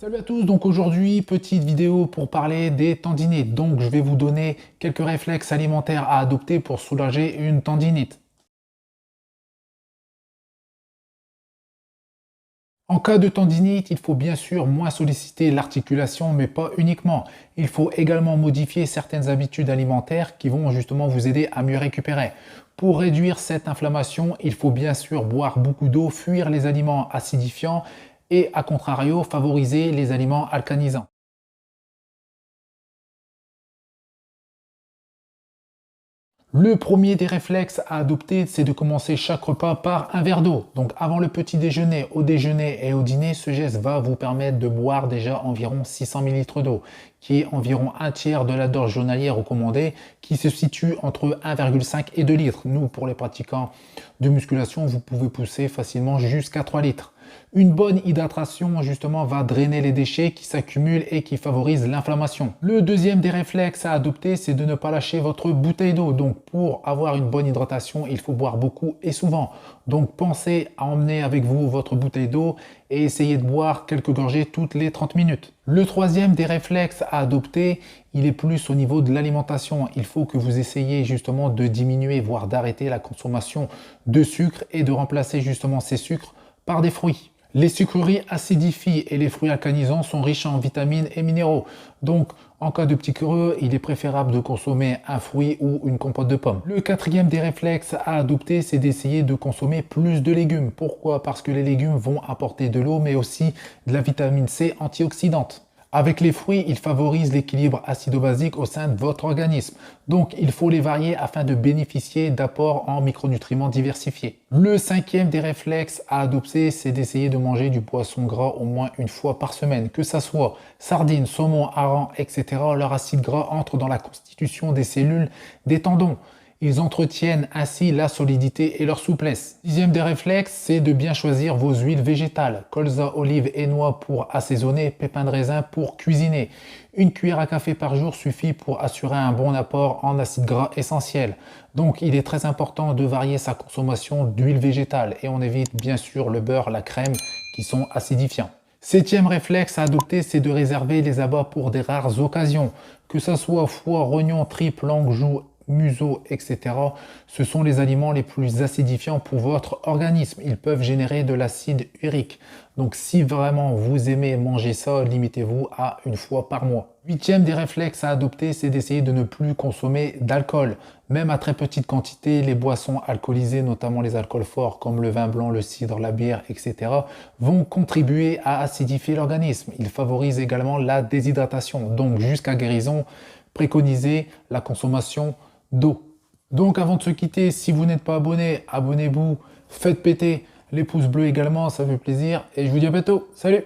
Salut à tous, donc aujourd'hui, petite vidéo pour parler des tendinites. Donc je vais vous donner quelques réflexes alimentaires à adopter pour soulager une tendinite. En cas de tendinite, il faut bien sûr moins solliciter l'articulation, mais pas uniquement. Il faut également modifier certaines habitudes alimentaires qui vont justement vous aider à mieux récupérer. Pour réduire cette inflammation, il faut bien sûr boire beaucoup d'eau, fuir les aliments acidifiants et, à contrario, favoriser les aliments alcanisants. Le premier des réflexes à adopter, c'est de commencer chaque repas par un verre d'eau. Donc avant le petit déjeuner, au déjeuner et au dîner, ce geste va vous permettre de boire déjà environ 600 ml d'eau, qui est environ un tiers de la dose journalière recommandée, qui se situe entre 1,5 et 2 litres. Nous, pour les pratiquants de musculation, vous pouvez pousser facilement jusqu'à 3 litres. Une bonne hydratation justement va drainer les déchets qui s'accumulent et qui favorisent l'inflammation. Le deuxième des réflexes à adopter, c'est de ne pas lâcher votre bouteille d'eau. Donc pour avoir une bonne hydratation, il faut boire beaucoup et souvent. Donc pensez à emmener avec vous votre bouteille d'eau et essayez de boire quelques gorgées toutes les 30 minutes. Le troisième des réflexes à adopter, il est plus au niveau de l'alimentation. Il faut que vous essayiez justement de diminuer, voire d'arrêter la consommation de sucre et de remplacer justement ces sucres par des fruits. Les sucreries acidifient et les fruits alcanisants sont riches en vitamines et minéraux. Donc, en cas de petit creux, il est préférable de consommer un fruit ou une compote de pommes. Le quatrième des réflexes à adopter, c'est d'essayer de consommer plus de légumes. Pourquoi? Parce que les légumes vont apporter de l'eau, mais aussi de la vitamine C antioxydante. Avec les fruits, ils favorisent l'équilibre acido-basique au sein de votre organisme. Donc, il faut les varier afin de bénéficier d'apports en micronutriments diversifiés. Le cinquième des réflexes à adopter, c'est d'essayer de manger du poisson gras au moins une fois par semaine. Que ça soit sardines, saumon, hareng, etc. Leur acide gras entre dans la constitution des cellules des tendons. Ils entretiennent ainsi la solidité et leur souplesse. Sixième des réflexes, c'est de bien choisir vos huiles végétales. Colza, olive et noix pour assaisonner, pépins de raisin pour cuisiner. Une cuillère à café par jour suffit pour assurer un bon apport en acides gras essentiels. Donc il est très important de varier sa consommation d'huile végétale et on évite bien sûr le beurre, la crème qui sont acidifiants. Septième réflexe à adopter, c'est de réserver les abats pour des rares occasions. Que ce soit foie, rognon, tripe, langue, joue, museau, etc. Ce sont les aliments les plus acidifiants pour votre organisme. Ils peuvent générer de l'acide urique. Donc si vraiment vous aimez manger ça, limitez-vous à une fois par mois. Huitième des réflexes à adopter, c'est d'essayer de ne plus consommer d'alcool. Même à très petite quantité, les boissons alcoolisées, notamment les alcools forts comme le vin blanc, le cidre, la bière, etc., vont contribuer à acidifier l'organisme. Ils favorisent également la déshydratation. Donc jusqu'à guérison, préconisez la consommation d'eau. Donc avant de se quitter, si vous n'êtes pas abonné, abonnez-vous, faites péter les pouces bleus également, ça fait plaisir. Et je vous dis à bientôt. Salut!